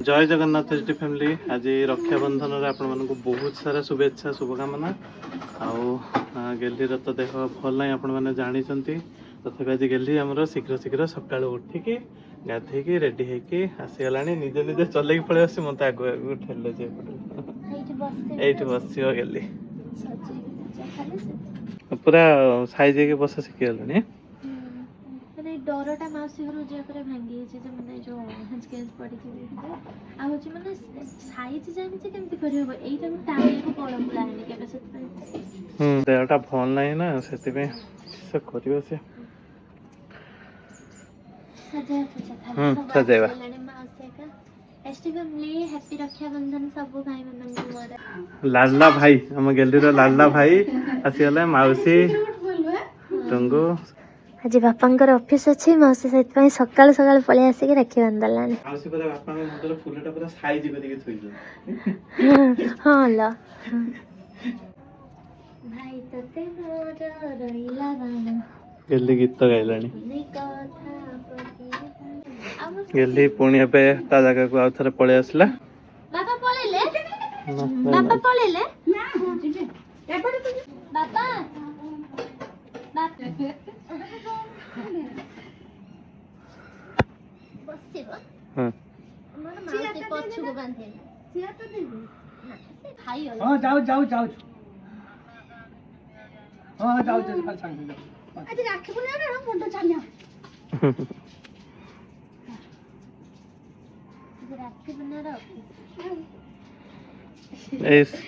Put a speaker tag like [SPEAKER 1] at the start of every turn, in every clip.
[SPEAKER 1] जय Jagannath HD family. आज रक्षाबंधन आपण बहुत सारा शुभेच्छा शुभकामना। गेलीर तो देह भल ना आपण मैंने जानी तथापि आज गेली आमर शीघ्र शीघ्र सका उठिकी गाधेकी रेडी होगी आसीगला निजे निजे चल पलि आस मत आगु आगु ठेले ये बस गेली पूरा साइज बस शिखीगला।
[SPEAKER 2] डरटा मासी घर जे करे भांगी जे माने जो हंसकेस पड़ी जे आ होची माने साइज जानि जे केमति करबो एटा को टाइम को पड़म लानी केबे से
[SPEAKER 1] देहटा भल नाही ना सेति पे से करियो से
[SPEAKER 2] सजा खाली सजाइबा मासी का एसटी फैमिली हैप्पी रक्षाबंधन सब भाई मन मोर
[SPEAKER 1] लाडला भाई हम गेलीर लाडला भाई आसीगला माउसी टंगो।
[SPEAKER 2] आज बापांकर ऑफिस अच्छी मौसी से सकाल सकाल पलि आसिक राखी बांधला हाँ लो भाई तते मोर रहिला गाना
[SPEAKER 1] गेली गीत गाइलानी गेली पुणी एबे ता जगह को आउ थरे पळे आसला।
[SPEAKER 2] बाबा पळेले बाबा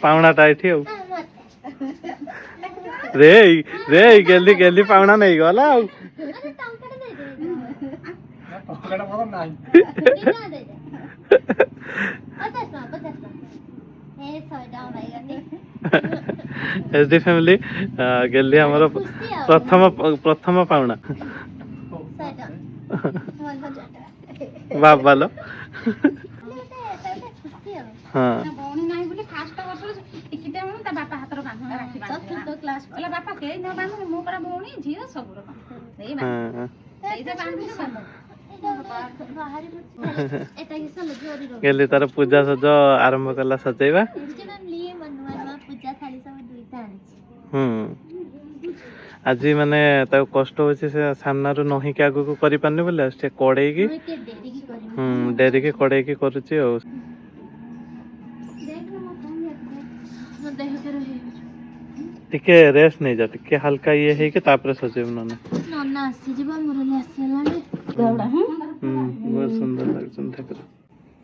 [SPEAKER 1] पावनाटा ये रे रे गेली गेली पावना नहीं गला एचडी फैमिली गेली हमर प्रथम प्रथम पावना बाबा लो हाँ गेली तार पूजा सज आरंभ कला सजेबा। आज माने ताको कष्ट होछि से सामना रो नही के आगु को करि पारने बोले से कड़े की डेरी के कड़े की करूछि ओ टिके रेस्ट नहीं जा टिके हल्का ये है कि तापर सजेब नना
[SPEAKER 2] नना आसी जीवा मोरली आसीलानी गौडा
[SPEAKER 1] बहुत सुंदर लागछन ठाकुर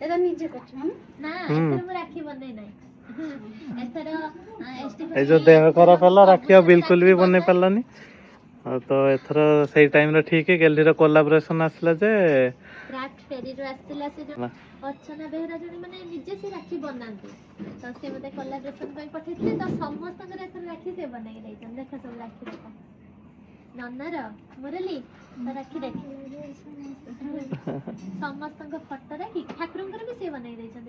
[SPEAKER 2] एदा निजे करछ ना एतर मु राखी बनै नै एतर एसटी
[SPEAKER 1] ए जो देह खराब हला राखिया बिल्कुल भी बनै पल्लानी तो एथर सही टाइम रे ठीक है गेली रे कोलैबोरेशन आसला जे
[SPEAKER 2] क्राफ्ट फेरी रो आसला से जो अर्चना बेहरा जणी माने निजे से राखी बनांती तो से मते कोलैबोरेशन ପାଇଁ पठेतले तो समस्त के एथर राखी से बनै दैछन देख सब राखी देखा नन्नार मुरली तो राखी देख समस्त का फोटो राखी ठाकुरंकर भी से बनै दैछन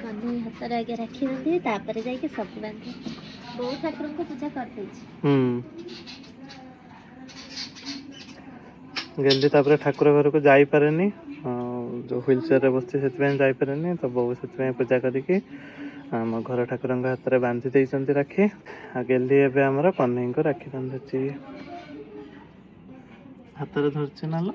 [SPEAKER 2] कन्ने हाथ रे आगे राखी दे तापर जाई के सब बांधे बहु ठाकुरन को पूजा कर दै छी
[SPEAKER 1] गेली तापर ठाकुर घर को जाई पारेनी जो व्हील चेयर रे बसती से जाई पारेनी तो बहु से पूजा करिकी आम घर ठाकुर हाथ में बांधि देइछंती राखी आ गेली एबे हमर कन्हई को राखी बांधुची हाथ रे धरछि नालो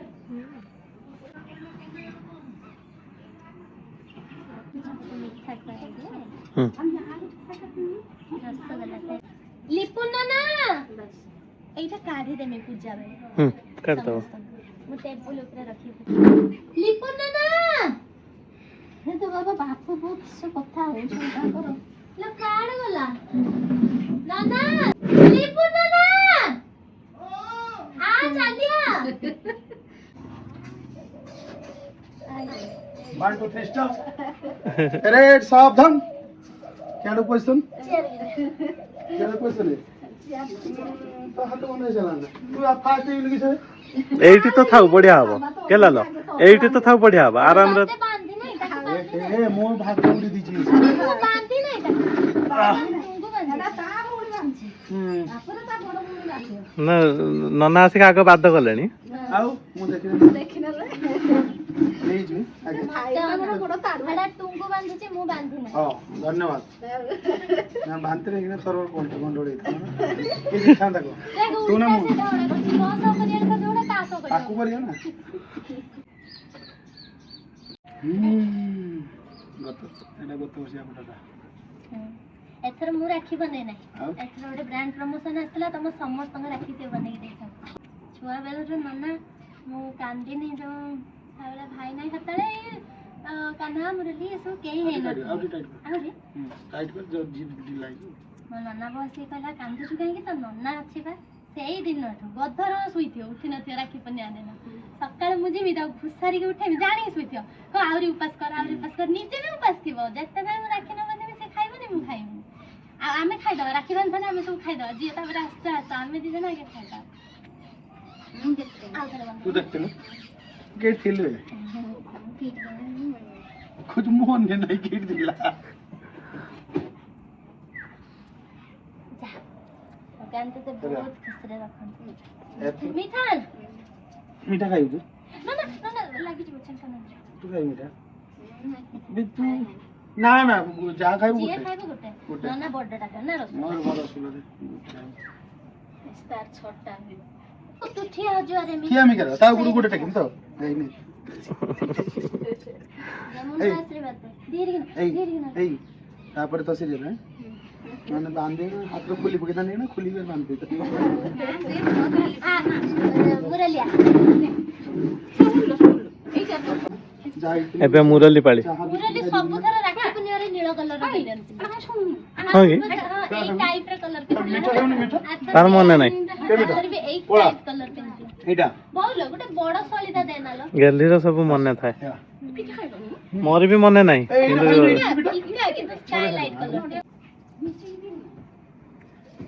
[SPEAKER 2] लिपुन ना एटा काढी दे में पूजा बे
[SPEAKER 1] कर दो
[SPEAKER 2] मु टेबल ऊपर रखी लिपुन ना हे तो बाबा बापू बहुत से कथा हो छटा करो ला काड गला नाना लिपुन ना आ चलिया
[SPEAKER 3] one two three stop red सावधान क्या क्वेश्चन क्या क्वेश्चन तो हाथ कोन चलाना तू आ फास्ट लिखि छ
[SPEAKER 1] एठी तो थाउ बढ़िया हबो केला लो एठी तो थाउ बढ़िया हबो आराम रे
[SPEAKER 3] ए मोर भाग उडी दीची
[SPEAKER 2] बांधी नहीं ता ता मोर बांधी आपन ता बड़ मोर बांधी
[SPEAKER 1] ना नना आसी आगे बाध्य कलेनी
[SPEAKER 3] आउ मु देखिन ले ନେଇଯିବି ଆଜ୍ଞା
[SPEAKER 2] ଏଟା ଟୁଙ୍ଗୁ ବାନ୍ଧିଛି ମୁଁ ବାନ୍ଧି ନାହିଁ।
[SPEAKER 3] ହଁ ଧନ୍ୟବାଦ ନା ବାନ୍ତିରେ କିନା ତୋର କଣ୍ଠି ଗଣ୍ଡୋଳ ହେଇଥାନ୍ତା କିଏ ଦେଇଥାନ୍ତା କହ ତୁ ନା ମୁଁ ତାକୁ କରିବ ନା ଗତ ଏଇଟା ଗତ ବର୍ଷ ଆପଣଟା
[SPEAKER 2] ଏଥର ମୁଁ ରାକ୍ଷୀ ବନେଇ ନାହିଁ
[SPEAKER 3] ଆଉ?
[SPEAKER 2] ଏଥର ଗୋଟେ ବ୍ରାଣ୍ଡ ପ୍ରମୋସନ ଆସିଥିଲା ତମ ସମସ୍ତଙ୍କ ରାକ୍ଷୀ ସେ ବନେଇକି ଦେଇଛନ୍ତି। ଛୁଆ ବେଳରୁ ନନା ମୁଁ କାନ୍ଦିନି ଯୋଉ ସେତେବେଳେ ଭାଇ ନାହିଁ ସେତେବେଳେ କାହ୍ନା ମୁରଲି ଏସବୁ କେହି
[SPEAKER 3] ଆଉ
[SPEAKER 2] ହେଇନଥିଲେ
[SPEAKER 3] ଟିକେ
[SPEAKER 2] ଆହୁରି
[SPEAKER 3] ଟାଇଟ୍ କରି ଯୋଉ ଜିଲ୍ ଲାଗିବ
[SPEAKER 2] ମୋ ନନା ବସିକି କହିଲା କାନ୍ଦୁଛୁ କାହିଁକି ତ ନନା ଅଛି ବା ସେଇ ଦିନଠୁ ଗଧର ଶୋଇଥିବ ଉଠି ନଥିବ ରାକ୍ଷୀ ପୂର୍ଣ୍ଣିମା ଦିନ ସକାଳେ ମୁଁ ଯିବି ତାକୁ ଘୁସାରିକି ଉଠେଇବି ଜାଣିକି ଶୋଇଥିବ କହ ଆହୁରି ଉପାସ କର ନିଜେ ବି ଉପାସ ଥିବ ଯେତେବେଳେ ମୁଁ ରାକ୍ଷୀ ନ ବାନ୍ଧିବି ସେ ଖାଇବନି ମୁଁ ଖାଇବିନି ଆଉ ଆମେ ଖାଇଦବା ରାକ୍ଷୀ ବାନ୍ଧନ ଆମେ ସବୁ ଖାଇଦବା ଯିଏ ତାପରେ ଆସ୍ତେ ଆସ୍ତେ ଆମେ ଦି ଜଣ ଆଗେ ଖାଇଦବା ଆଉ ଥରେ
[SPEAKER 3] ତୁ ଦେଖିଥିଲୁ କିଏ ଥିଲେ ଖୋଜ ମନେ ନାହିଁ କିଏ ଥିଲା
[SPEAKER 2] ଗାନ୍ଧୀ ତ ବହୁତ ଖୁସିରେ ରଖନ୍ତି
[SPEAKER 3] ଏଥର
[SPEAKER 2] ମିଠା
[SPEAKER 3] ମିଠା ଖାଇବୁ
[SPEAKER 2] ନା ଲାଗିଯିବ ଚିନ୍ତା ନାହିଁ
[SPEAKER 3] ତୁ ଖାଇବୁ ମିଠା ନା ନା ଯାହା ଖାଇବୁ
[SPEAKER 2] ଯିଏ
[SPEAKER 3] ଗୋଟେ
[SPEAKER 2] ଖାଇବ ଗୋଟେ
[SPEAKER 3] ଗୋଟେ।
[SPEAKER 2] ନନା ବଡଟା ନା ରସଗୋଲା
[SPEAKER 3] ମୋର ବଡ଼ ରସଗୋଲା
[SPEAKER 2] ତାର ଛୋଟା ତୁ ଠିଆ ହଜୁ ଆରେ
[SPEAKER 3] କିଏ ଆମେ କର ତା ଉପରୁ ଗୋଟେ ଟେକିନି ତ ହେଇନି
[SPEAKER 2] ଜମୁନା ଆଶୀର୍ବାଦ ଦେ ଧୀରେ
[SPEAKER 3] ଏଇ
[SPEAKER 2] କିନା
[SPEAKER 3] ଏଇ ତାପରେ ତ ସିରିୟଲ ମାନେ ବାନ୍ଧି ହାତର ଖୋଲି ପକେଇ ତାନେ ନା ଖୋଲି କରି ବାନ୍ଧି ଦେ
[SPEAKER 2] ମୁରଲିଆ
[SPEAKER 1] ଏବେ ମୁରଲି ପାଳି
[SPEAKER 2] ମୁରଲି ସବୁଥର ରାକ୍ଷୀ ପୂର୍ଣ୍ଣିମାରେ ନୀଳ କଲର ପିନ୍ଧନ୍ତି
[SPEAKER 1] ହଁ କି?
[SPEAKER 2] ଏଇ ଟାଇପର କଲର
[SPEAKER 3] ମିଠା ଖାଉନି ମିଠା
[SPEAKER 1] ତାର ମନେ ନାହିଁ
[SPEAKER 2] ବି ଏଇ ଟାଇପ କଲର ପିନ୍ଧନ୍ତି
[SPEAKER 3] ଏଇଟା
[SPEAKER 2] ବହୁଲ ଗୋଟେ ବଡ ସଳିତା ଦେନାଲ
[SPEAKER 1] ଗେଲିର ସବୁ ମନେ ଥାଏ ମୋର ବି ମନେ ନାହିଁ କିନ୍ତୁ
[SPEAKER 2] କିନ୍ତୁ ସ୍କାଏ ଲାଇଟ କଲର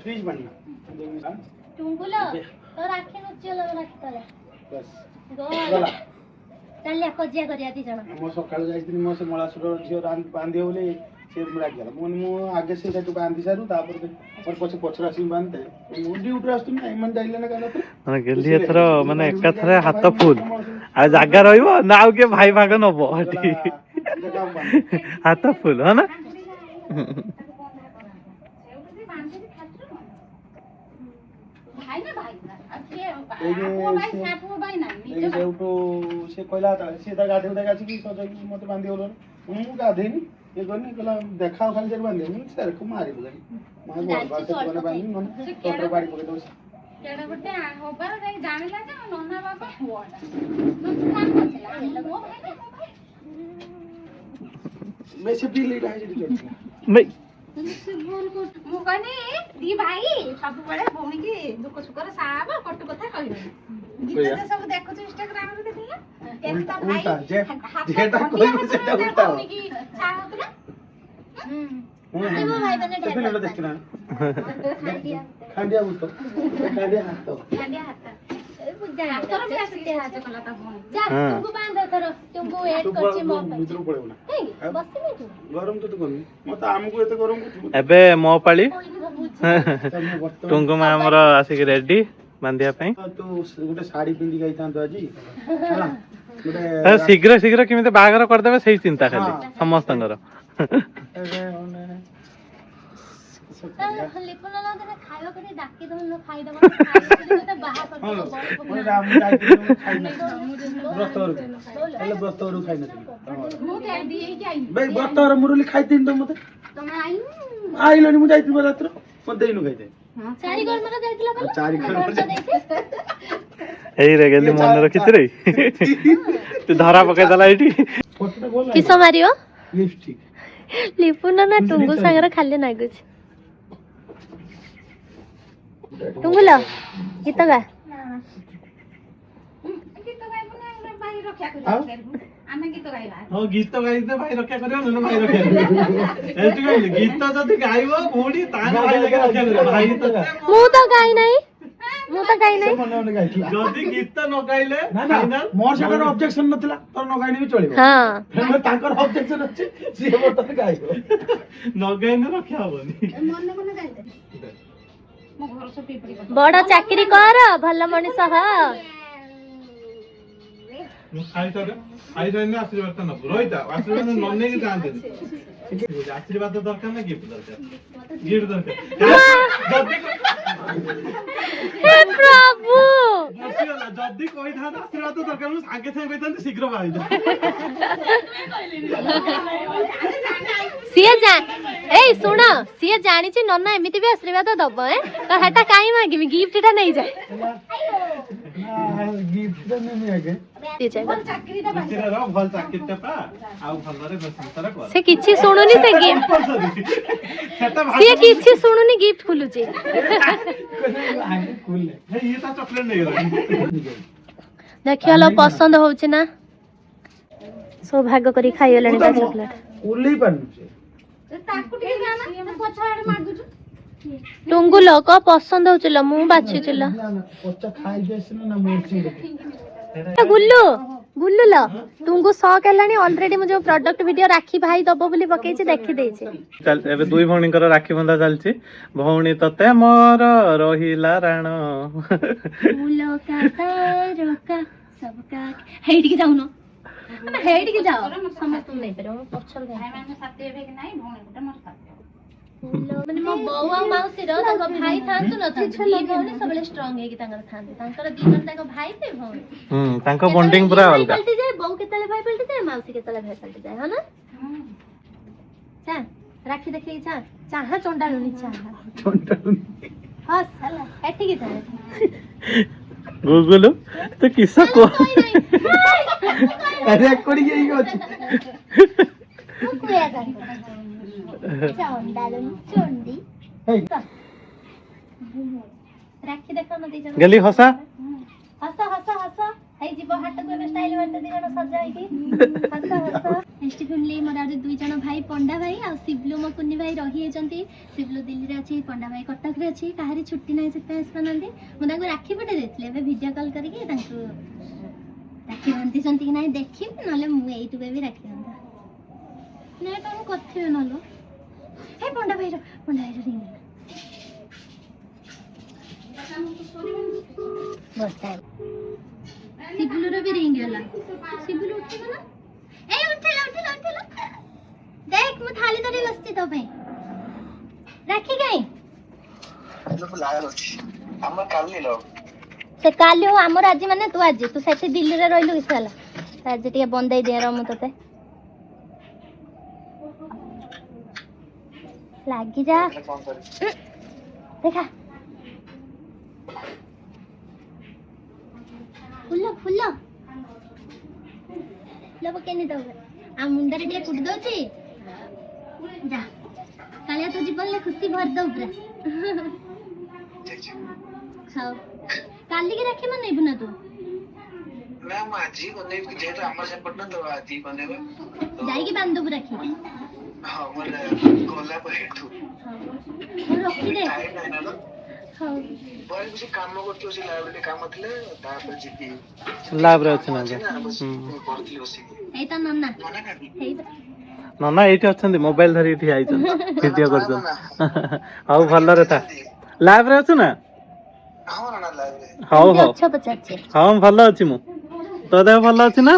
[SPEAKER 3] ଫ୍ରିଜ ପାଣି
[SPEAKER 2] ଟୁଙ୍ଗୁଲ ତ ରାକ୍ଷୀ ନୁଚିଲ ରାକ୍ଷୀ ତଳେ
[SPEAKER 3] ବସ୍
[SPEAKER 2] ଗଲା
[SPEAKER 3] ଗଲା
[SPEAKER 2] ଚାଲିଆ ଖୋଜିଆ କରିବା ଦି ଜଣ
[SPEAKER 3] ମୁଁ ସକାଳୁ ଯାଇଥିଲି ମୋ ସେ ମଳାସୁର ଝିଅ ବାନ୍ଧିବ ବୋଲି ସେ ରାଗିଗଲା ମୁଁ ଆଗେ ସେଇଟାକୁ ବାନ୍ଧି ସାରୁ ତାପରେ ମୋର ପଛରେ ଆସିକି ବାନ୍ଧିଥାଏ ମୁଁ ଡ୍ୟୁଟିରେ ଆସୁଥିଲି ନା ଏମାନେ ଯାଇଲେ ନା କାରଣ
[SPEAKER 1] ମାନେ ଗେଲି ଏଥର ମାନେ ଏକାଥରେ ହାତ ଫୁଲ ଆଉ ଜାଗା ରହିବ ନା ଆଉ କିଏ ଭାଇ ଭାଗ ନବ ଏଠି ହାତ ଫୁଲ ହଁ ନା
[SPEAKER 3] ସେଇଠୁ ସେ କହିଲା ସେ ତା ଗାଧେଇ ଆସିକି ସଜାଇକି ମତେ ବାନ୍ଧି ଗଲ ମୁଁ ଗାଧେଇନି ଇଏ କରିନି କହିଲା ଦେଖାଅ ଖାଲି ସେଠି ବାନ୍ଧିବ ମୁଁ ସେରକୁ ମାରିବୁ ଖାଲି ବାନ୍ଧି ନହେଲେ ତୋର ବାଡ଼ି ପକେଇ ଦେଉଛି
[SPEAKER 4] କେଡେ ଗୋଟେ ହବାର ଯାଇ ଜାଣିଲା ଯେ ନନା ବାବା ପୁଅଟା
[SPEAKER 3] ବେଶୀ ପିଲ୍ ଏଇଟା ହେଇଛି ଚଢିଥିଲା
[SPEAKER 4] ମୁଁ କହିନି ଦି ଭାଇ ସବୁବେଳେ ଭଉଣୀକି ଦୁଃଖ ସୁଖରେ ସାହବ କଟୁ କଥା କହିବେନି ଗୀତ ଯେ ସବୁ ଦେଖୁଛୁ ଇନଷ୍ଟାଗ୍ରାମରେ ଦେଖିଲ କେମିତି ତା ଭାଇ
[SPEAKER 3] ଉଲ୍ଟା ଯେଟା କହିବୁ ସେଟା ଉଲ୍ଟା ହବ
[SPEAKER 4] ଭଉଣୀକି ସାହଉଥିଲା
[SPEAKER 2] ମୋ ଭାଇ ମାନେ
[SPEAKER 3] ସେ ପିଲାଟା ଦେଖିଛୁ ନା ଖାଣ୍ଡିଆ ବୁତ ଖାଣ୍ଡିଆ ହାତ
[SPEAKER 4] ହାତର ବି ଆସିକି ସାହାଯ୍ୟ କଲା ତା ଭଉଣୀ
[SPEAKER 2] ଟୁଙ୍ଗୁ ବାନ୍ଧ ଏଥର ଟୁଙ୍ଗୁ ୱେଟ୍ କରୁଛି ମୋ ପାଇଁ
[SPEAKER 3] ଭିତରକୁ ପଳେଇବୁ ନା
[SPEAKER 2] ବସିବି ତୁ
[SPEAKER 3] ଗରମ ତ ତୁ କରିନି ମତେ ଆମକୁ ଏତେ ଗରମ କରୁଛୁ
[SPEAKER 1] ଏବେ ମୋ ପାଳି ଟୁଙ୍ଗୁ ମା ଆମର ଆସିକି ରେଡି ବାନ୍ଧିବା ପାଇଁ
[SPEAKER 3] ତୁ ଗୋଟେ ଶାଢୀ ପିନ୍ଧିକି ଆଇଥାନ୍ତୁ ଆଜି ହେଲା ଗୋଟେ
[SPEAKER 1] ଶୀଘ୍ର ଶୀଘ୍ର କେମିତି ବାହାଘର କରିଦେବେ ସେଇ ଚିନ୍ତା ଖାଲି ସମସ୍ତଙ୍କର
[SPEAKER 2] ଲିପୁନ ଦିନେ ଖାଇବା କରି ଡାକି ଦଉନ ଖାଇଦବ ବାହା
[SPEAKER 3] ବ୍ରତରୁ ଖାଇନଥିଲି
[SPEAKER 4] ମୁଁ ଦେଇକି ଆଇଲି
[SPEAKER 3] ଭାଇ ବ୍ରତର ମୁରଲି ଖାଇଥିଲି ତ ମତେ
[SPEAKER 4] ତମେ ଆଇଲୁ
[SPEAKER 3] ଆଇଲନି ମୁଁ ଯାଇଥିଲି ରାତ୍ର ମତେ ଦେଇନୁ ଖାଇତେ
[SPEAKER 2] ଚାରି ଗରମର ଯାଇଥିଲା ବୋଲେ
[SPEAKER 3] ଚାରି
[SPEAKER 1] ଏଇରେ ଗେଲି ମନେ ରଖିଛୁ ରେ ତୁ ଧରା ପକେଇଦେଲା ଏଇଠି
[SPEAKER 2] କିସ ମାରିବ
[SPEAKER 3] ଲିପଷ୍ଟିକ
[SPEAKER 2] ଲିପୁନ ନା ଟୁଙ୍ଗୁ ସାଙ୍ଗରେ ଖାଲି ନାଗୁଛି ଟୁଙ୍ଗୁଲ ଗୀତ ଗା
[SPEAKER 4] ଗୀତ ଗାଇବୁନି ଆମେ ଭାଇ ରକ୍ଷା
[SPEAKER 3] ଆଉ?
[SPEAKER 4] କରିବୁ ଆମେ ଗୀତ ଗାଇବା
[SPEAKER 1] ହଁ ଗୀତ ଗାଇତେ ଭାଇ ରକ୍ଷା କରିବ ନହେଲେ ଭାଇ ରକ୍ଷା କରିବ ଏଠି କହିଲି ଗୀତ ଯଦି ଗାଇବ ଭଉଣୀ ତାହେଲେ ଭାଇ ରକ୍ଷା କରିବ ଭାଇ
[SPEAKER 2] ମୁଁ ତ ଗାଇ ନାହିଁ
[SPEAKER 3] ମନେ ମନେ ଗାଇଥିଲା
[SPEAKER 1] ଯଦି ଗୀତ ନ ଗାଇଲେ
[SPEAKER 3] ନା ନା ମୋର ସେଟାର ଅବଜେକ୍ସନ ନଥିଲା ତୋର ନ ଗାଇଲେ ବି ଚଳିବ
[SPEAKER 2] ହଁ
[SPEAKER 3] ତେଣୁ ତାଙ୍କର ଅବଜେକ୍ସନ ଅଛି ସିଏ ବର୍ତ୍ତମାନ ଗାଇବ
[SPEAKER 1] ନ ଗାଇଲେ ରକ୍ଷା ହବନି
[SPEAKER 4] ମନେ ମନେ ଗାଇଦେ ମୋ ଘର ସବୁ ପିପିଡ଼ି
[SPEAKER 2] ବଡ ଚାକିରି କର ଭଲ ମଣିଷ ହ
[SPEAKER 1] ମୁଁ ଖାଇସାରିନି ଆଶୀର୍ବାଦ ନବୁ ରହିଥା ଆଶୀର୍ବାଦ ନ ନେଇକି ଯାଆନ୍ତିନି ଆଶୀର୍ବାଦ ଦରକାର ନା ଗିଫ୍ଟ ଦରକାର ଗିଫ୍ଟ ଦରକାର
[SPEAKER 2] ପ୍ରଭୁ
[SPEAKER 1] ଯଦି କହିଥାନ୍ତେ ଆଶୀର୍ବାଦ ଦରକାର ମୁଁ ସାଙ୍ଗେ ସାଙ୍ଗେ କହିଥାନ୍ତି ଶୀଘ୍ର ବାହାରିଯା
[SPEAKER 2] ସିଏ ଏଇ ଶୁଣ ସିଏ ଜାଣିଛି ନନା ଏମିତି ବି ଆଶୀର୍ବାଦ ଦବ ତ ହେଟା କାହିଁ ମାଗିବି ଗିଫ୍ଟଟା ନେଇଯାଏ ସେ କିଛି ଶୁଣୁନି ସେ ଗିଫ୍ଟ ସିଏ କିଛି ଶୁଣୁନି ଗିଫ୍ଟ ଖୋଲୁଛି ଦେଖିଲ ପସନ୍ଦ ହଉଛି ନା ସବୁ ଭାଗ କରି ଖାଇଗଲାଣି ତା ଚକଲେଟ
[SPEAKER 3] ଓହ୍ଲେଇ ପାରୁଛି
[SPEAKER 2] ଟୁଙ୍ଗୁଲ କ ପସନ୍ଦ ହଉଥିଲା ମୁଁ ବାଛିছিল ଗୁଲ୍ଲୁ ଗୁଲ୍ଲୁଲ ତୁଙ୍ଗୁ ଶକ୍ ହେଲାଣି ଅଲରେଡି ମୁଁ ଯୋଉ ପ୍ରଡକ୍ଟ ଭିଡିଓ ରାକ୍ଷୀ ଭାଇ ଦବ ବୋଲି ପକେଇଛି ଦେଖିଦେଇଛି
[SPEAKER 1] ଏବେ ଦୁଇ ଭଉଣୀଙ୍କର ରାକ୍ଷୀ ବନ୍ଧା ଚାଲିଛି ଭଉଣୀ ତତେ ମୋର ରହିଲା ରାଣ
[SPEAKER 2] ହେଇଠିକି ଯାଉନ ହେଇଠିକି ଯାଅ ସମସ୍ତଙ୍କୁ ନେଇପାରିବ ମୁଁ ପଛରେ ମାନେ ମୋ ବୋଉ ଆଉ ମାଉସୀର ତାଙ୍କ ଭାଇ ଥାଆନ୍ତୁ ନଥାନ୍ତୁ ଦି ଭଉଣୀ ସବୁବେଳେ ଷ୍ଟ୍ରଙ୍ଗ ହେଇକି ତାଙ୍କର ଥାନ୍ତି ତାଙ୍କର ଦି ଜଣ ତାଙ୍କ ଭାଇ ତେ ଭଉଣୀ
[SPEAKER 1] ତାଙ୍କ ବଣ୍ଡିଙ୍ଗ ପୁରା ଅଲଗା
[SPEAKER 2] ଯାଏ ବୋଉ କେତେବେଳେ ଭାଇ ପଲଟି ଯାଏ ମାଉସୀ କେତେବେଳେ ଭାଇ ପଲଟି ଯାଏ ହଁ ନା ଚା ରାକ୍ଷୀ ଦେଖେଇକି ଚା ଚାହା ଚଣ୍ଡାଳୁନି ଚାହା ହସ୍ ହେଲା ଏଠିକି ଯାଏ
[SPEAKER 1] ଗୁଗୁଲୁ ତୁ କିସ କହ
[SPEAKER 3] अरे कोड़ी के ही होती
[SPEAKER 2] राखी देखो न दी जण
[SPEAKER 1] गली हसा
[SPEAKER 2] हस हस हस हेई जीव हाट को बे स्टाइल मारते दी जण सजा है की हस हस नेक्स्ट फैमिली मोर आज दुई जण भाई पंडा भाई आ शिवलु मो कुन्नी भाई रही हेचंती शिवलु दिल्ली रे अछि पंडा भाई कटक रे अछि काहारी छुट्टी नै से पेस बनांती मु ताको राखी पटे देथले बे वीडियो कॉल करके ताको राखी बांधी संती कि नहीं देखी नले मु एई टू बेबी राखी बांधा ने तो कथि नलो हे पंडा भाई रिंग बसता शिबुलु रो भी रिंग गेला शिबुलु उठिबो ना ए उठेला देख मु थाली धरी बसती तो पे राखी गई
[SPEAKER 3] हम काली लो
[SPEAKER 2] से काली हो हमर आज माने तू आज तू सेठी दिल्ली रे रहिलु किसला आज टिके बंदाई दे र मु तते लागी जा देखा फुल्लो लो केने दो आ मुंडा रे टिके कुट दोची जा कालिया तू जीवन ले खुशी भर दो पूरा खाओ काली के राखी मन नहीं बना तू
[SPEAKER 3] मैम आज ही बने जेतो हमर से पटना तो आज ही बनेबे
[SPEAKER 2] जाई के बांध दो राखी
[SPEAKER 3] हां बोले कोला पर तू
[SPEAKER 2] हां रखी दे
[SPEAKER 3] टाइम नहीं ना
[SPEAKER 2] हां
[SPEAKER 3] बोले कुछ काम करतो से लाइब्रेरी काम थले तापर जीपी
[SPEAKER 1] लाभ रे अछि ना
[SPEAKER 3] करथली ओसी
[SPEAKER 2] ए त नन्ना
[SPEAKER 3] मना कर
[SPEAKER 2] हेई
[SPEAKER 1] नना एठी अछंती मोबाइल धरि एठी आइछन वीडियो करछन हाउ भल्ला रे था लाइव रे अछि ना
[SPEAKER 3] हां ना लाइब्रेरी
[SPEAKER 1] हाउ हाउ
[SPEAKER 2] अच्छा बच्चा
[SPEAKER 1] हाउ भल्ला अछि मु तो देह भल्ला अछि ना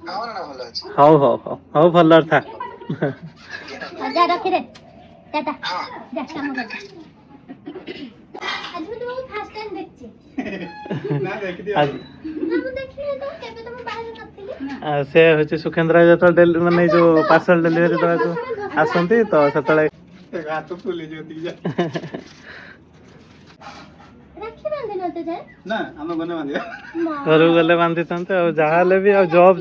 [SPEAKER 3] हां ना भलो अछि
[SPEAKER 1] हाउ हाउ हाउ भल्ला था
[SPEAKER 2] जा रखी दे टाटा
[SPEAKER 3] हां
[SPEAKER 2] जा काम कर आज मैं तुमको फर्स्ट टाइम देखछि
[SPEAKER 3] ना देख दियो
[SPEAKER 1] आज
[SPEAKER 2] ना मु देखली तो केबे तुम बाहर नथिली
[SPEAKER 1] से होची सुखेंद्र जत माने जो पार्सल डिलीवरी दवा को आसंती तो सतळे
[SPEAKER 3] हाथ फुली जोती जा
[SPEAKER 2] राखी बांधे न तो जाए
[SPEAKER 3] ना हम बने बांधिया
[SPEAKER 1] घर गले बांधी तंते और जहाले भी और जॉब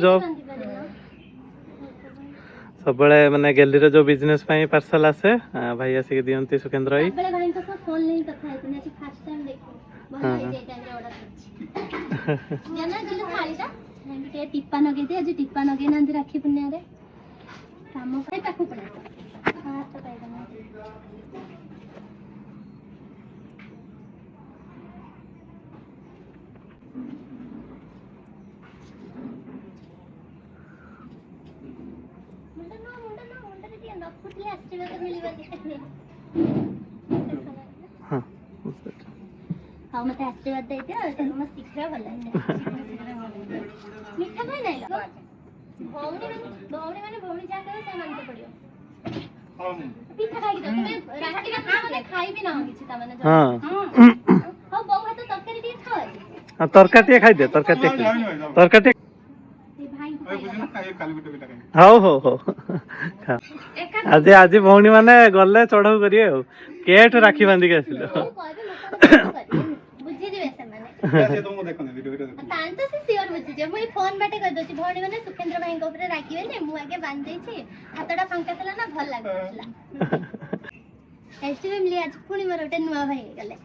[SPEAKER 1] सबले माने गैलरी रे जो बिजनेस पई पार्सल आसे भाई आसी के दियंती सुखेंद्र भाई
[SPEAKER 2] बड़े भाई का फोन नहीं कथा है तुमने आज फर्स्ट टाइम देखो भाई जे टाइम रे ऑर्डर करछि जाना दिल थालीटा के टिप्पा नगे दे आज टिप्पा नगे नंदी राखी पुण्य रे काम करे ताकू पड़े हां तो पाई देना हाँ मत आशीर्वाद दे दिया तो हम शीघ्र भला ମିଠା ଖାଇ ନାଇଁ ଭଉଣୀ ମାନେ ଭଉଣୀ ଯାହା କହିବେ ସେ ମାନତେ ପଡିବ। ପିଠା ଖାଇକି ଯାଅ ତମେ ରାତିରେ ଖାଇଲେ ଖାଇବି ନା କିଛି ତାମାନେ
[SPEAKER 1] ହଁ
[SPEAKER 2] ହଉ ବୋଉ ହାତ ତରକାରୀ ଟିକେ ଖାଅ
[SPEAKER 1] ତରକାରୀ ଟିକେ ଖାଇଦିଅ ତରକାରୀ ଟିକେ ତରକାରୀ ଟିକେ ହଉ ହଉ ହଉ ଆଜି ଆଜି ଭଉଣୀ ମାନେ ଗଲେ ଚଢଉ କରିବେ ଆଉ କେଠୁ ରାକ୍ଷୀ ବାନ୍ଧିକି ଆସିଲ
[SPEAKER 2] ବୁଝିଯିବେ ସେମାନେ ତାହେଲେ ତ ସେ ସିଓର ବୁଝିଯିବେ। ମୁଁ ଏଇ ଫୋନ ବାଟେ କହିଦଉଛି ଭଉଣୀ ମାନେ ସୁଖେନ୍ଦ୍ର ଭାଇଙ୍କ ଉପରେ ରାଗିବେନି ମୁଁ ଆଗେ ବାନ୍ଧି ଦେଇଛି ହାତଟା ଫାଙ୍କା ଥିଲା ନା ଭଲ ଲାଗୁଥିଲା। ଆଜି ପୁଣି ମୋର ଗୋଟେ ନୂଆ ଭାଇ ହେଇଗଲେ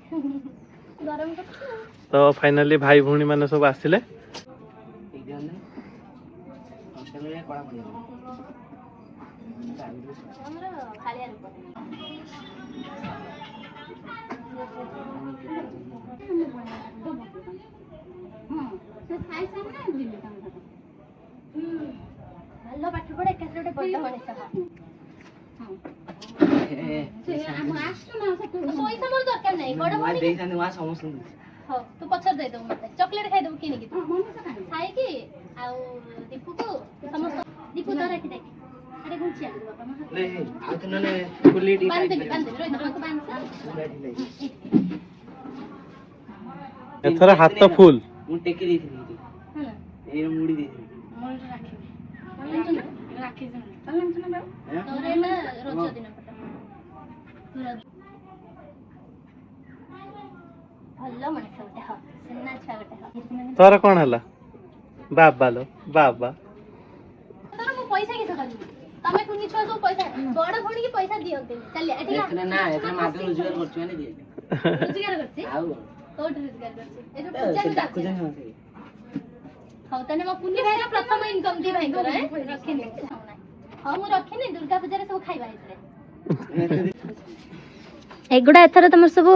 [SPEAKER 2] ଗରମ କରୁଛୁ।
[SPEAKER 1] ତ ଫାଇନାଲି ଭାଇ ଭଉଣୀ ମାନେ ସବୁ ଆସିଲେ
[SPEAKER 2] ଆମର ଖାଳିଆ ରୂପ ଭଲ ପାଠ ପଢେ ଏକାଥରେ ଗୋଟେ ବଡ ମଣିଷ ପଇସା ମୋର ଦରକାର ନାହିଁ ବଡ ଭଉଣୀ ହଉ ତୁ ପଛରେ ଦେଇଦବୁ ମତେ ଚକଲେଟ ଖାଇଦବୁ କିଣିକି ଖାଇକି ଆଉ ଦୀପୁକୁ ସମସ୍ତ ଦୀପୁ ତ ରାଖି ଦେଖ ଆରେ ଘୁଞ୍ଚିଆ ବାନ୍ଧିଦେବି
[SPEAKER 1] ଏଥର ହାତ ଫୁଲ
[SPEAKER 5] ମୁଁ ଟେକି ଦେଇଥିଲି ଏଇ ମୁଡି ଦେଇଥିଲି
[SPEAKER 2] ରାକ୍ଷୀ ତୋର ହେଲା ରଜ ଦିନ ଭଲ ମଣିଷ ଗୋଟେ ହ ସିନା ଛୁଆ ଗୋଟେ ହ
[SPEAKER 1] ତୋର କଣ ହେଲା ବାବା ଲୋ ବାବା
[SPEAKER 2] ତୋର ମୁଁ ପଇସା କିସ କରିବି ତମେ କୁନି ଛୁଆ ସବୁ ପଇସା ବଡ ଭଉଣୀ କି ପଇସା ଦିଅନ୍ତି ଚାଲ ଏଠି
[SPEAKER 5] ନା ଏଥର ମାଦ ରୋଜଗାର କରୁଛୁ ମାନେ ଦିଏ
[SPEAKER 2] ରୋଜଗାର କରୁଛି
[SPEAKER 5] ଆଉ
[SPEAKER 2] କୋଉଠି ରୋଜଗାର କରୁଛି ଏ ଯୋଉ
[SPEAKER 5] ସେ
[SPEAKER 2] ପୂଜା
[SPEAKER 5] ଡାକୁଛନ୍ତି ହଁ ସେ
[SPEAKER 2] ହଉ ତାହେଲେ ମୋ କୁନି ଭାଇର ପ୍ରଥମ ଇନକମ୍ ଦି ଭାଇଙ୍କର ରଖିନି ହଉ ମୁଁ ରଖିନି ଦୁର୍ଗା ପୂଜାରେ ସବୁ ଖାଇବା ହେଇଥିଲେ ଏଗୁଡ଼ା ଏଥର ତମର ସବୁ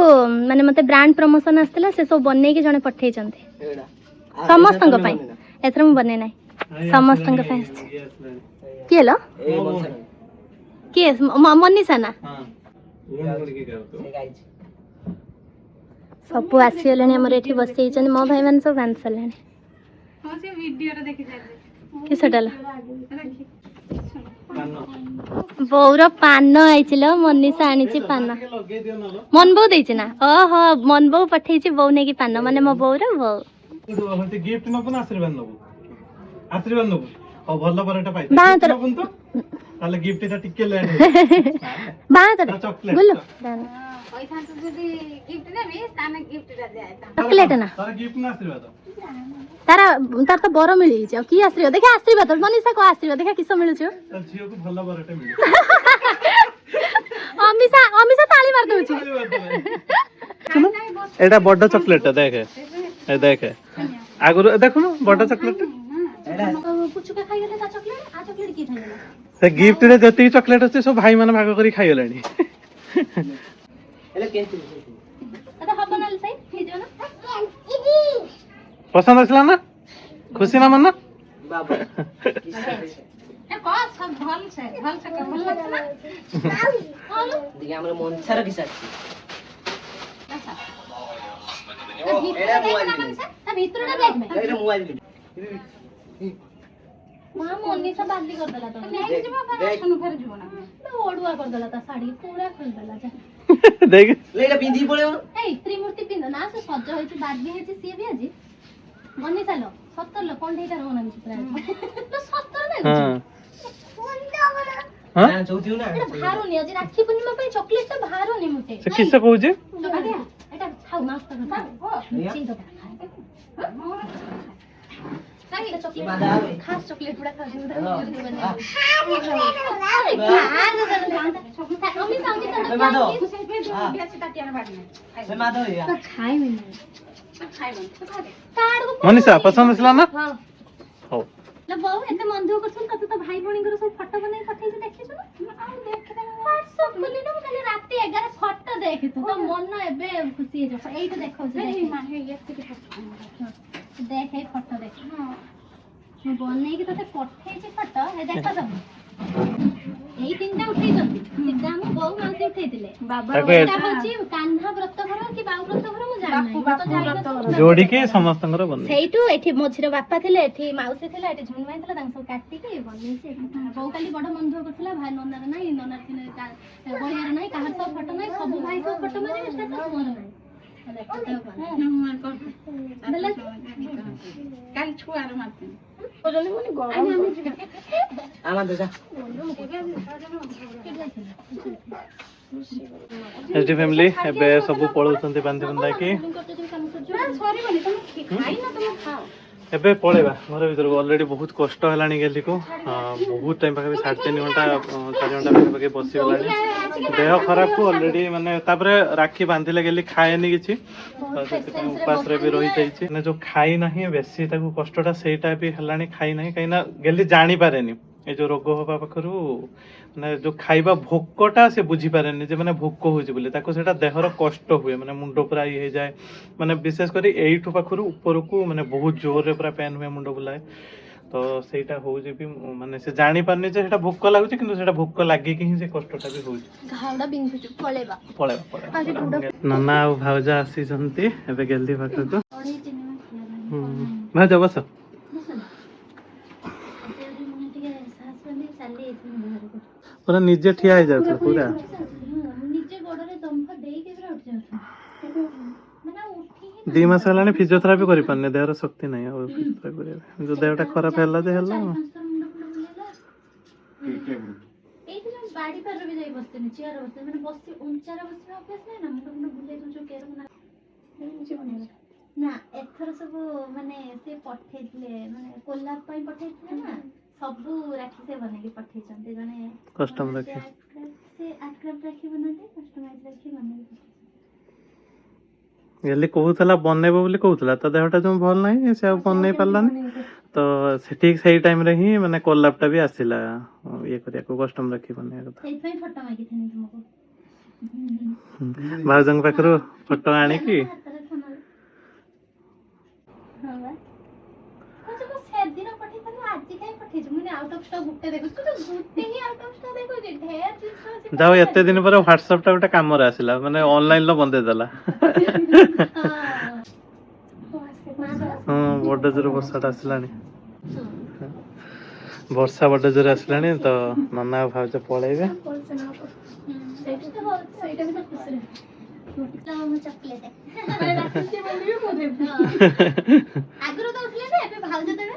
[SPEAKER 2] ମାନେ ମତେ ବ୍ରାଣ୍ଡ ପ୍ରମୋଶନ ଆସିଥିଲା ସେ ସବୁ ବନେଇକି ଜଣେ ପଠେଇଛନ୍ତି ସମସ୍ତଙ୍କ ପାଇଁ ଏଥର ମୁଁ ବନେଇ ନାହିଁ ସମସ୍ତଙ୍କ ପାଇଁ ଆସିଛି କିଏ ଲ କିଏ ମନୀଷା ନା ସବୁ ଆସିଗଲେଣି ଆମର ଏଠି ବସିଯାଇଛନ୍ତି ମୋ ଭାଇମାନେ ସବୁ ବାନ୍ଧି ସାରିଲେଣି କିସଟା ଲ ବୋଉର ପାନ ଆଇছিল ମନୀଷା ଆଣିଛି ପାନ ମନ ବୋଉ ଦେଇଛି ନା ଓହୋ ମନ ବୋଉ ପଠେଇଛି ବୋଉ ନେଇକି ପାନ ମାନେ ମୋ ବୋଉର ବୋଉ
[SPEAKER 1] ଗିଫ୍ଟ ନବୁ ନା ଆଶୀର୍ବାଦ ନବୁ ଆଶୀର୍ବାଦ ନବୁ ଆଉ ଭଲ ପରଟା ପାଇଛ
[SPEAKER 2] ବାହାତର
[SPEAKER 1] ତାହେଲେ ଗିଫ୍ଟ ଟା ଟିକେ ଲେଟ୍
[SPEAKER 2] ବାହାତର
[SPEAKER 1] ଚକଲେଟ
[SPEAKER 2] ଗୁଲୁ ଚକଲେଟ ନା
[SPEAKER 1] ତାର ଗିଫ୍ଟ ନା ଆଶୀର୍ବାଦ
[SPEAKER 2] ତାର ତାର ତ ବର ମିଳିଯାଇଛି ଆଉ କି ଆଶୀର୍ବାଦ ଦେଖା ଆଶୀର୍ବାଦ ମନୀଷା କଣ ଆଶୀର୍ବାଦ ଦେଖା କିସ ମିଳୁଛି
[SPEAKER 1] ତା ଝିଅକୁ ଭଲ ପରଟା ମିଳିବ
[SPEAKER 2] ଅମିଷା ଅମିଷା ତାଳି ମାରି ଦଉଛି
[SPEAKER 1] ଏଇଟା ବଡ ଚକଲେଟ ଦେଖେ ଏ ଦେଖେ ଆଗରୁ ଦେଖୁନୁ ବଡ ଚକଲେଟ
[SPEAKER 2] ପୁଚୁକା ଖାଇଗଲେ ତା ଚକଲେଟ ଆ ଚକଲେଟ କିଏ ଖାଇଗଲା
[SPEAKER 1] ସେ ଗିଫ୍ଟ ରେ ଯେତିକି ଚକଲେଟ ଅଛି ସବୁ ଭାଇ ମାନେ ଭାଗ କରି ଖାଇଗଲେଣି
[SPEAKER 2] ଏଟା ହବ ନା ସାଇ ହେଇଯିବ ନା
[SPEAKER 1] ପସନ୍ଦ ଆସିଲା ନା ଖୁସି ନା ମନ
[SPEAKER 5] ବାବା ଆମର ମନସାର କିସ ଅଛି
[SPEAKER 2] ମନୀଷା ବାନ୍ଧି କରିଦେଲା ତ ଓଡୁଆ କରିଦେଲା ତା ଶାଢୀ ପୁରା ଖୋଲିଦେଲା
[SPEAKER 1] ଦେଖ
[SPEAKER 5] ପିନ୍ଧିକି ପଳେଇବ
[SPEAKER 2] ଏଇ ତ୍ରିମୂର୍ତ୍ତି ପିନ୍ଧ ନା ସେ ସଜ ହେଇଛି ବାର୍ବି ହେଇଛି ସିଏ ବି ଆଜି ମନୀଷା ଲ ସତର ଲ କଣ୍ଢେଇଟା ରହନା କିଛି ପୁରା ସତର
[SPEAKER 1] ହଁ
[SPEAKER 5] ଚଉଥିବ ନା
[SPEAKER 2] ବାହାରୁନି ଆଜି ରାକ୍ଷୀ ପୂର୍ଣ୍ଣିମା ପାଇଁ ଚକଲେଟ ଟା ବାହାରୁନି ମୁଟେ
[SPEAKER 1] ସେ କିସ କହୁଛି
[SPEAKER 2] ଏଟା ଖାଉ ମାଉସ ଖାସ ଚକଲେଟ ଗୁଡା
[SPEAKER 1] ମନୀଷା ପସନ୍ଦ ଆସିଲା ନା ହଉ
[SPEAKER 2] ବୋଉ ଏତେ ମନ ଦୁଃଖ କରୁଛନ୍ତି ତତେ ତ ଭାଇ ଭଉଣୀଙ୍କର ସବୁ ଫଟୋ ବନେଇ ପଠେଇଛି ଦେଖିଛୁ ନା ହ୍ୱାଟ୍ସଆପ ଖୋଲିନୁ କାଲି ରାତି 11 ଫଟୋ ଦେଖିଛୁ ତ ମନ ଏବେ ଖୁସି ହେଇଯିବ ଏଇଟା ଦେଖାଉଛି ଦେଖ ଏଇ ଫଟୋ ଦେଖ ମୁଁ ବନେଇକି ତତେ ପଠେଇଛି ଫଟୋ ଏ ଦେଖ ସବୁ ଏଇ ତିନିଟା ଉଠେଇଛନ୍ତି ସେଟା ଆମ ବୋଉ ମାଉସୀ ଉଠେଇଥିଲେ
[SPEAKER 1] ତାକୁ
[SPEAKER 2] ଏଇଟା ହଉଛି କାହ୍ନା ବ୍ରତ ଘର କି ବାଉ ବ୍ରତ ଘର ମୁଁ ଜାଣିନି
[SPEAKER 1] ଯୋଡ଼ିକି ସମସ୍ତଙ୍କର ବନେଇ
[SPEAKER 2] ସେଇଠୁ ଏଠି ମଝିରେ ବାପା ଥିଲେ ଏଠି ମାଉସୀ ଥିଲା ଏଠି ଝୁଣୁ ଭାଇ ଥିଲା ତାଙ୍କୁ ସବୁ କାଟିକି ବନେଇଛି ବୋଉ କାଲି ବଡ ମନ ଦୁଃଖ କରିଥିଲା ଭାଇ ନନାର ନାହିଁ ନନାର ବଳିଆର ନାହିଁ କାହାର ସବୁ ଫଟୋ ନାହିଁ ସବୁ ଭାଇ ସବୁ ଫଟୋ ମାରିବେ ଷ୍ଟାଟସ୍ ମୋର ନାହିଁ
[SPEAKER 4] କାଲି ଛୁଆର ମାତେ
[SPEAKER 5] আমার দাদা
[SPEAKER 1] ଏଚଡି ଫ୍ୟାମିଲି ଏବେ ସବୁ ପଳଉଛନ୍ତି ବାନ୍ଧି ବୁନ୍ଧାକି
[SPEAKER 4] ସରିବନି ତମେ ଖାଇନ ତମେ ଖାଅ
[SPEAKER 1] ଏବେ ପଳେଇବା ଘର ଭିତରକୁ ଅଲରେଡି ବହୁତ କଷ୍ଟ ହେଲାଣି ଗେଲିକୁ ବହୁତ ଟାଇମ୍ ପାଖାପାଖି 3.5 ଘଣ୍ଟା 4 ଘଣ୍ଟା ପାଖାପାଖି ବସିଗଲାଣି ଦେହ ଖରାପକୁ ଅଲରେଡି ମାନେ ତାପରେ ରାକ୍ଷୀ ବାନ୍ଧିଲେ ଗେଲି ଖାଏନି କିଛି ତ ସେଥିପାଇଁ ଉପାସରେ ବି ରହିଯାଇଛି ମାନେ ଯୋଉ ଖାଇ ନାହିଁ ବେଶୀ ତାକୁ କଷ୍ଟଟା ସେଇଟା ବି ହେଲାଣି ଖାଇ ନାହିଁ କାହିଁକିନା ଗେଲି ଜାଣିପାରେନି ଏ ଯୋଉ ରୋଗ ହବା ପାଖରୁ ମାନେ ଯୋଉ ଖାଇବା ଭୋକଟା ସେ ବୁଝିପାରେନି ଯେ ମାନେ ଭୋକ ହଉଛି ବୋଲି ତାକୁ ସେଇଟା ଦେହର କଷ୍ଟ ହୁଏ ମାନେ ମୁଣ୍ଡ ପୁରା ଇଏ ହେଇଯାଏ ମାନେ ବିଶେଷ କରି ଏଇଠୁ ପାଖରୁ ଉପରକୁ ମାନେ ବହୁତ ଜୋରରେ ପୁରା ପେନ୍ ହୁଏ ମୁଣ୍ଡ ବୁଲାଏ ତ ସେଇଟା ହଉଛି ବି ମାନେ ସେ ଜାଣିପାରୁନି ଯେ ସେଇଟା ଭୋକ ଲାଗୁଛି କିନ୍ତୁ ସେଇଟା ଭୋକ ଲାଗିକି ହିଁ ସେ କଷ୍ଟଟା ବି ହଉଛି ପଳେଇବା ନନା ଆଉ ଭାଉଜ ଆସିଛନ୍ତି ଏବେ ଗେଲ୍ଦି ପାଖକୁ ଭାଉଜ ବସ ପୁରା ନିଜେ ଠିଆ ହେଇଯାଉଥିଲ ପୁରା
[SPEAKER 2] ନିଜେ ଗୋଡରେ ଦମ୍ଭ ଦେଇକି ପୁରା ଉଠି ଯାଉଥିଲା ମାନେ ଉଠି ହିଁ
[SPEAKER 1] 2 ମାସ ହେଲାଣି ଫିଜିଓଥେରାପି କରିପାରୁନି ଦେହର ଶକ୍ତି ନାହିଁ ଆଉ ଫିଜିଓଥେରାପି କରିବା ପାଇଁ ଯୋଉ ଦେହଟା ଖରାପ ହେଲା ଯେ ହେଲା
[SPEAKER 2] ଏଇଠି ଯୋଉ ବାଡି ପାର ବି ଯାଇ ବସିନି ଚେୟାର ବସିନି ମାନେ ବସି ଉଞ୍ଚାରେ ବସିବା ଅଭ୍ୟାସ ନାହିଁ ନା ମୁଣ୍ଡ ବୁଲେଇ ଦଉଛୁ କେର ନା ଏଥର ସବୁ ମାନେ ସେ ପଠେଇଥିଲେ ମାନେ କୋଲାପ ପାଇଁ ପଠେଇଥିଲେ ନା ସବୁ ରାକ୍ଷୀ ସେ ବନେଇକି ପଠେଇଛନ୍ତି ଜଣେ
[SPEAKER 1] କଷ୍ଟମ ରାକ୍ଷୀ
[SPEAKER 2] ସେ ଆର୍ଟକ୍ରାଫ୍ଟ ରାକ୍ଷୀ ବନାନ୍ତି କଷ୍ଟମାଇଜ ରାକ୍ଷୀ ବନେଇକି
[SPEAKER 1] ଗେଲି କହୁଥିଲା ବନେଇବ ବୋଲି କହୁଥିଲା ତା ଦେହଟା ଯୋଉ ଭଲ ନାହିଁ ସେ ଆଉ ବନେଇ ପାରିଲାନି ତ ଠିକ ସେଇ ଟାଇମରେ ହିଁ ମାନେ କୋଲାପଟା ବି ଆସିଲା ଇଏ କରିବାକୁ କଷ୍ଟମ ରାକ୍ଷୀ ବନେଇବା କଥା
[SPEAKER 2] ସେଇଥିପାଇଁ ଫଟୋ ମାଗିଥିଲି ତୁମକୁ
[SPEAKER 1] ଭାଉଜଙ୍କ ପାଖରୁ ଫଟୋ ଆଣିକି
[SPEAKER 2] ସେଦିନ ପଠେଇଥିଲି ଆଜି କାଇଁ ପଠେଇଛୁ ମୁଁ ଆଉଟ ଅଫ ଷ୍ଟକ୍ ଗୋଟେ ଦେଖୁଛି ଗୋଟେ ହିଁ ଆଉଟ ଅଫ ଷ୍ଟକ୍ ଦେଖୁଛି ଢେର ଜିନିଷ ଅଛି
[SPEAKER 1] ଯାଉ ଏତେ ଦିନ ପରେ ହ୍ୱାଟ୍ସଆପ ଟା ଗୋଟେ କାମରେ ଆସିଲା ମାନେ ଅନଲାଇନ ର ବନ୍ଦେଇ ଦେଲା ହଁ ବଡ ଜୋରେ ବର୍ଷାଟା ଆସିଲାଣି ବର୍ଷା ବଡ ଜୋରେ ଆସିଲାଣି ତ ନନା ଆଉ ଭାଉଜ ପଳେଇବେ
[SPEAKER 2] ସେଇଟା ବି ତ ଖୁସିରେ ଚକଲେଟ ଆଗରୁ ଦଉଥିଲେ ଯେ ଏବେ ଭାଉଜ ଦେବେ